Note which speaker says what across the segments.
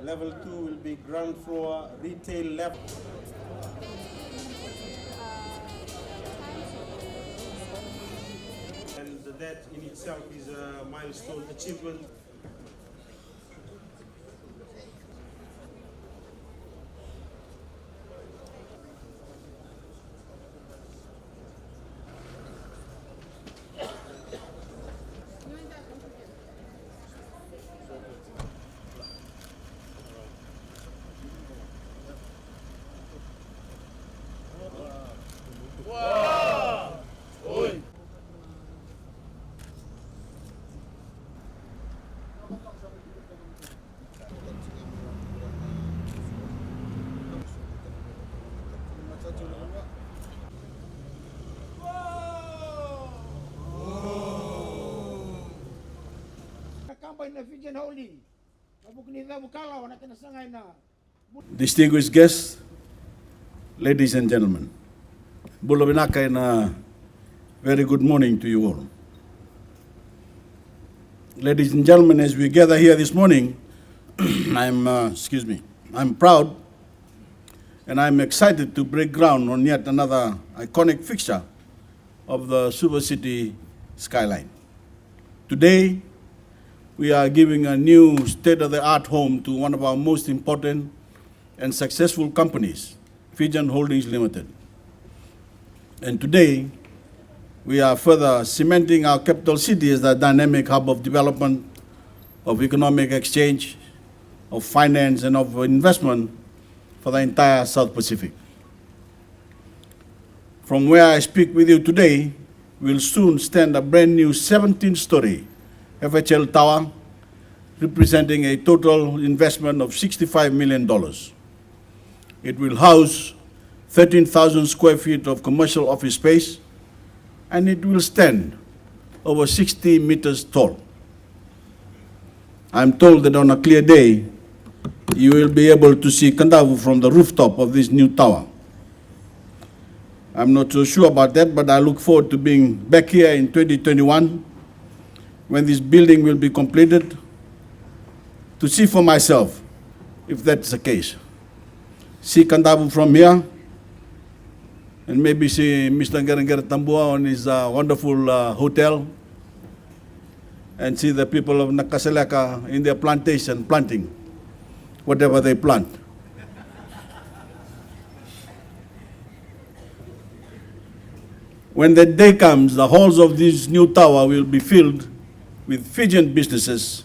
Speaker 1: Level 2 will be ground floor retail level. And that in itself is a milestone achievement.
Speaker 2: The Fijian Holdings
Speaker 3: Distinguished guests, ladies and gentlemen, Bulabinaka and a very good morning to you all. Ladies and gentlemen, as we gather here this morning, I'm proud and I'm excited to break ground on yet another iconic fixture of the Suva City skyline. Today, we are giving a new state-of-the-art home to one of our most important and successful companies, Fijian Holdings Limited. And today, we are further cementing our capital city as the dynamic hub of development, of economic exchange, of finance, and of investment for the entire South Pacific. From where I speak with you today, will soon stand a brand new 17-story FHL Tower, representing a total investment of $65 million. It will house 13,000 square feet of commercial office space, and it will stand over 60 meters tall. I'm told that on a clear day, you will be able to see Kandavu from the rooftop of this new tower. I'm not so sure about that, but I look forward to being back here in 2021 when this building will be completed, to see for myself if that's the case. See Kandavu from here, and maybe see Mr. Ngerengere Tambua on his wonderful hotel, and see the people of Nakaseleka in their plantation planting whatever they plant. When that day comes, the halls of this new tower will be filled with Fijian businesses,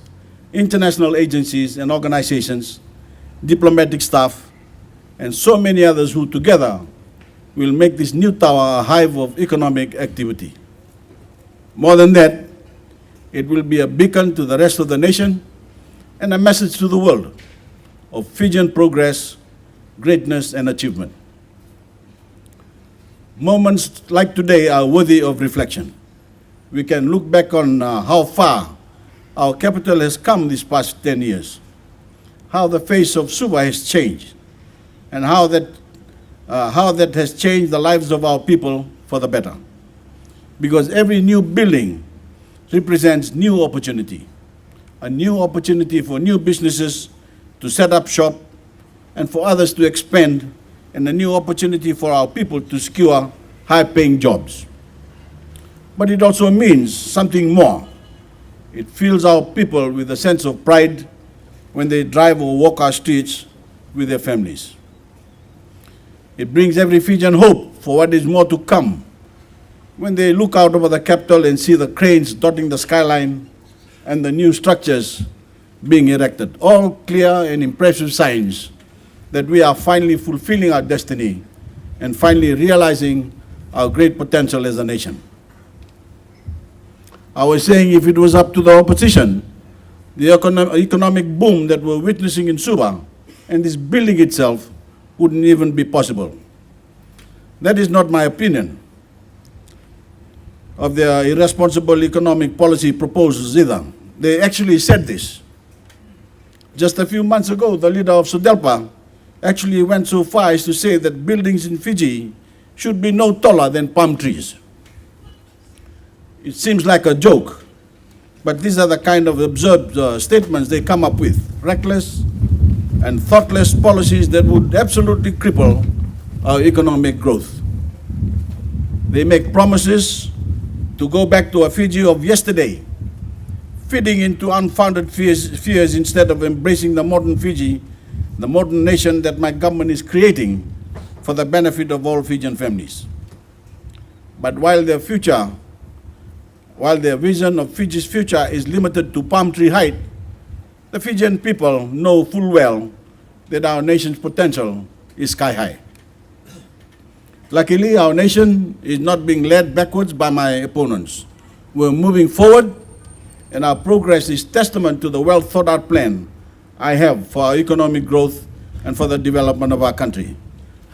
Speaker 3: international agencies and organizations, diplomatic staff, and so many others who together will make this new tower a hive of economic activity. More than that, it will be a beacon to the rest of the nation and a message to the world of Fijian progress, greatness, and achievement. Moments like today are worthy of reflection. We can look back on how far our capital has come these past 10 years, how the face of Suva has changed, and how that has changed the lives of our people for the better. Because every new building represents new opportunity, a new opportunity for new businesses to set up shop and for others to expand, and a new opportunity for our people to secure high-paying jobs. But it also means something more. It fills our people with a sense of pride when they drive or walk our streets with their families. It brings every Fijian hope for what is more to come when they look out over the capital and see the cranes dotting the skyline and the new structures being erected. All clear and impressive signs that we are finally fulfilling our destiny and finally realizing our great potential as a nation. I was saying if it was up to the opposition, the economic boom that we're witnessing in Suva and this building itself wouldn't even be possible. That is not my opinion of their irresponsible economic policy proposals either. They actually said this. Just a few months ago, the leader of Sudelpa actually went so far as to say that buildings in Fiji should be no taller than palm trees. It seems like a joke, but these are the kind of absurd statements they come up with. Reckless, and thoughtless policies that would absolutely cripple our economic growth. They make promises to go back to a Fiji of yesterday, feeding into unfounded fears instead of embracing the modern Fiji, the modern nation that my government is creating for the benefit of all Fijian families. But while their vision of Fiji's future is limited to palm tree height, the Fijian people know full well that our nation's potential is sky high. Luckily, our nation is not being led backwards by my opponents. We're moving forward, and our progress is testament to the well thought out plan I have for our economic growth and for the development of our country.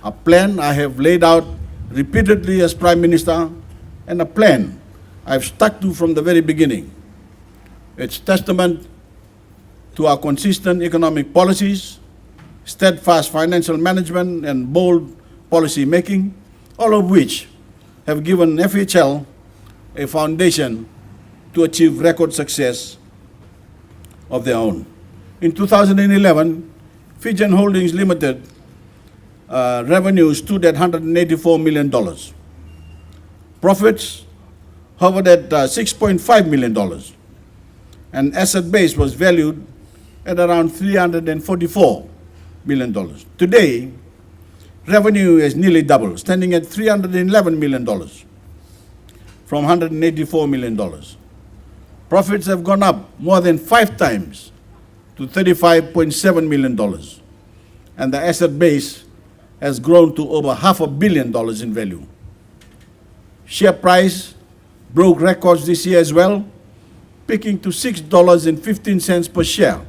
Speaker 3: A plan I have laid out repeatedly as Prime Minister, and a plan I've stuck to from the very beginning. It's testament to our consistent economic policies, steadfast financial management, and bold policy making, all of which have given FHL a foundation to achieve record success of their own. In 2011, Fijian Holdings Limited revenue stood at $184 million. Profits hovered at $6.5 million, and asset base was valued at around $344 million. Today, revenue is nearly double, standing at $311 million from $184 million. Profits have gone up more than 5 times to $35.7 million, and the asset base has grown to over $500 million in value. Share price broke records this year as well, peaking to $6.15 per share.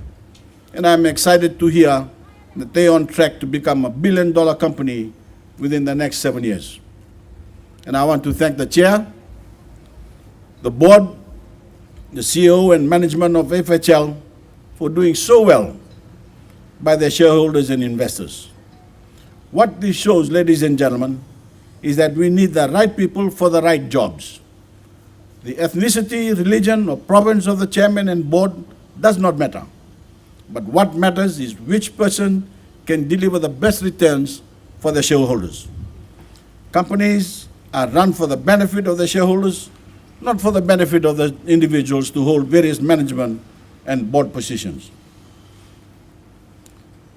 Speaker 3: And I'm excited to hear that they are on track to become $1 billion company within the next 7 years. And I want to thank the chair, the board, the CEO and management of FHL for doing so well by their shareholders and investors. What this shows, ladies and gentlemen, is that we need the right people for the right jobs. The ethnicity, religion, or province of the chairman and board does not matter. But what matters is which person can deliver the best returns for the shareholders. Companies are run for the benefit of the shareholders, not for the benefit of the individuals to hold various management and board positions.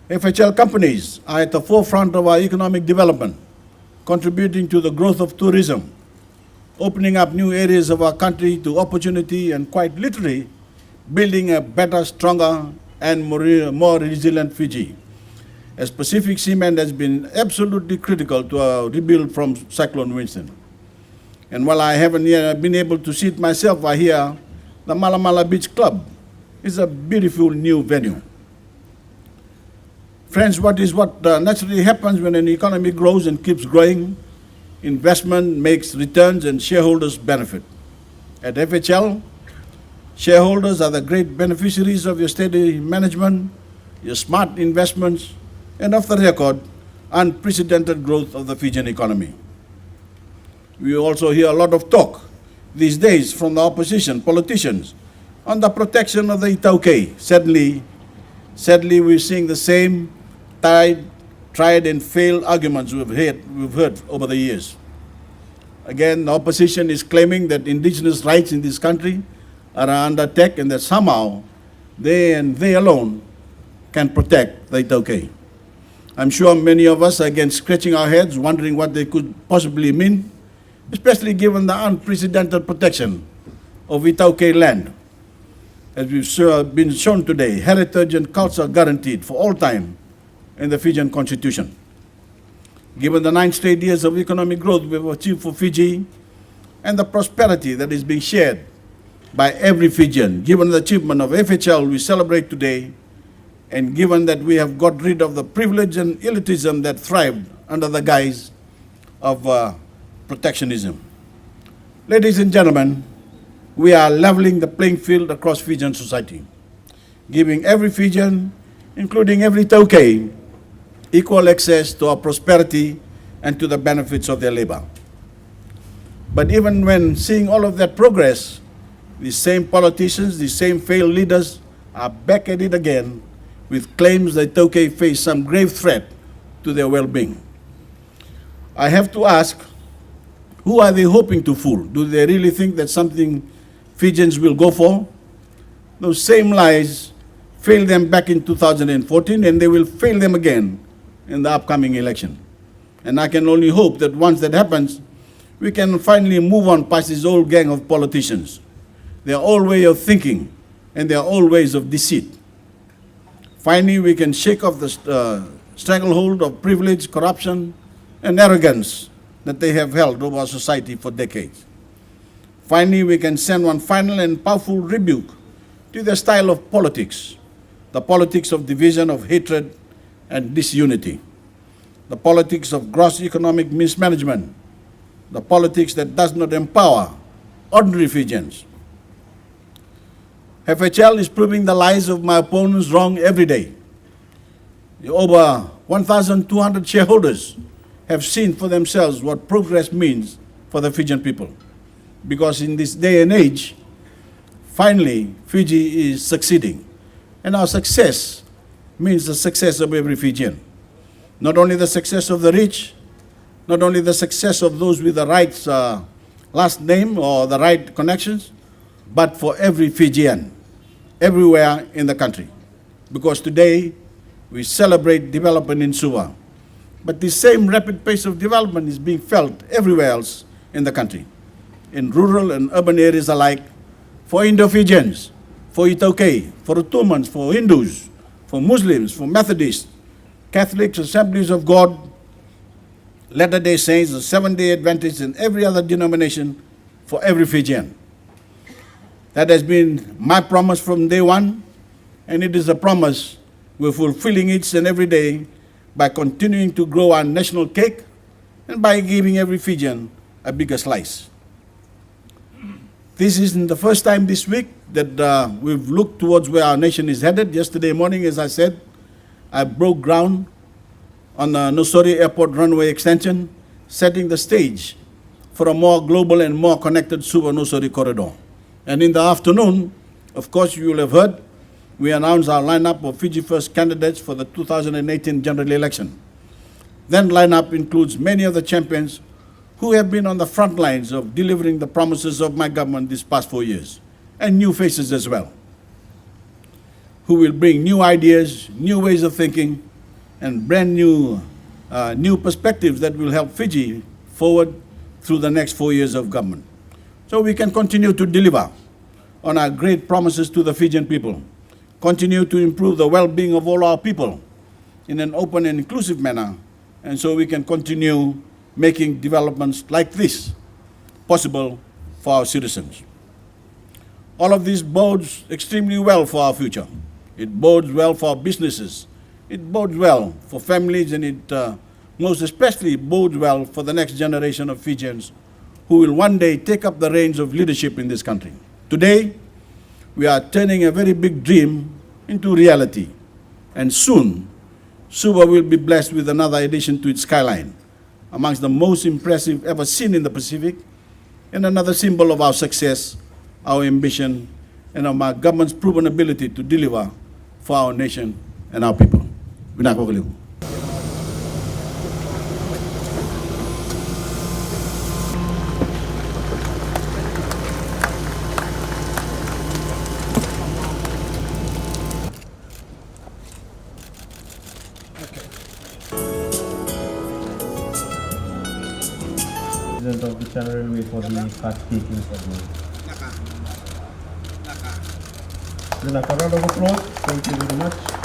Speaker 3: FHL companies are at the forefront of our economic development, contributing to the growth of tourism, opening up new areas of our country to opportunity, and quite literally building a better, stronger, and more resilient Fiji. As Pacific Cement has been absolutely critical to our rebuild from Cyclone Winston. And while I haven't yet been able to see it myself, I hear the Malamala Beach Club is a beautiful new venue. Friends, what naturally happens when an economy grows and keeps growing? Investment makes returns and shareholders benefit. At FHL, shareholders are the great beneficiaries of your steady management, your smart investments, and off the record, unprecedented growth of the Fijian economy. We also hear a lot of talk these days from the opposition, politicians, on the protection of the Itauke. Sadly, we're seeing the same tried and failed arguments we've heard over the years. Again, the opposition is claiming that indigenous rights in this country are under attack and that somehow they and they alone can protect the Itauke. I'm sure many of us are again scratching our heads, wondering what they could possibly mean, especially given the unprecedented protection of Itauke land. As we've been shown today, heritage and culture guaranteed for all time in the Fijian Constitution. Given the 9 straight years of economic growth we've achieved for Fiji and the prosperity that is being shared by every Fijian, given the achievement of FHL we celebrate today, and given that we have got rid of the privilege and elitism that thrived under the guise of protectionism. Ladies and gentlemen, we are leveling the playing field across Fijian society, giving every Fijian, including every Tauke, equal access to our prosperity and to the benefits of their labor. But even when seeing all of that progress, these same politicians, these same failed leaders are back at it again with claims that Toke face some grave threat to their well-being. I have to ask, who are they hoping to fool? Do they really think that something Fijians will go for? Those same lies failed them back in 2014, and they will fail them again in the upcoming election. And I can only hope that once that happens, we can finally move on past this old gang of politicians, their old way of thinking and their old ways of deceit. Finally, we can shake off the stranglehold of privilege, corruption, and arrogance that they have held over our society for decades. Finally, we can send one final and powerful rebuke to their style of politics, the politics of division, of hatred, and disunity, the politics of gross economic mismanagement, the politics that does not empower ordinary Fijians. FHL is proving the lies of my opponents wrong every day. Over 1,200 shareholders have seen for themselves what progress means for the Fijian people. Because in this day and age, finally, Fiji is succeeding. And our success means the success of every Fijian. Not only the success of the rich, not only the success of those with the right last name or the right connections, but for every Fijian, everywhere in the country. Because today, we celebrate development in Suva. But the same rapid pace of development is being felt everywhere else in the country, in rural and urban areas alike, for Indo-Fijians, for Itoke, for Ottomans, for Hindus, for Muslims, for Methodists, Catholics, Assemblies of God, Latter-day Saints, the Seventh-day Adventists, and every other denomination, for every Fijian. That has been my promise from day one, and it is a promise we're fulfilling each and every day by continuing to grow our national cake and by giving every Fijian a bigger slice. This isn't the first time this week that we've looked towards where our nation is headed. Yesterday morning, as I said, I broke ground on the Nosori Airport runway extension, setting the stage for a more global and more connected Suva-Nosori corridor. And in the afternoon, of course, you will have heard, we announced our lineup of Fiji First candidates for the 2018 general election. That lineup includes many of the champions who have been on the front lines of delivering the promises of my government these past 4 years, and new faces as well, who will bring new ideas, new ways of thinking, and brand new perspectives that will help Fiji forward through the next 4 years of government. So we can continue to deliver on our great promises to the Fijian people, continue to improve the well-being of all our people in an open and inclusive manner, and so we can continue making developments like this possible for our citizens. All of this bodes extremely well for our future. It bodes well for our businesses. It bodes well for families, and it most especially bodes well for the next generation of Fijians who will one day take up the reins of leadership in this country. Today, we are turning a very big dream into reality, and soon, Suva will be blessed with another addition to its skyline, amongst the most impressive ever seen in the Pacific, and another symbol of our success, our ambition, and of our government's proven ability to deliver for our nation and our people. Vinakokaliu.
Speaker 4: Of the channel railway for the card taking segment. Then a round of applause. Thank you very much.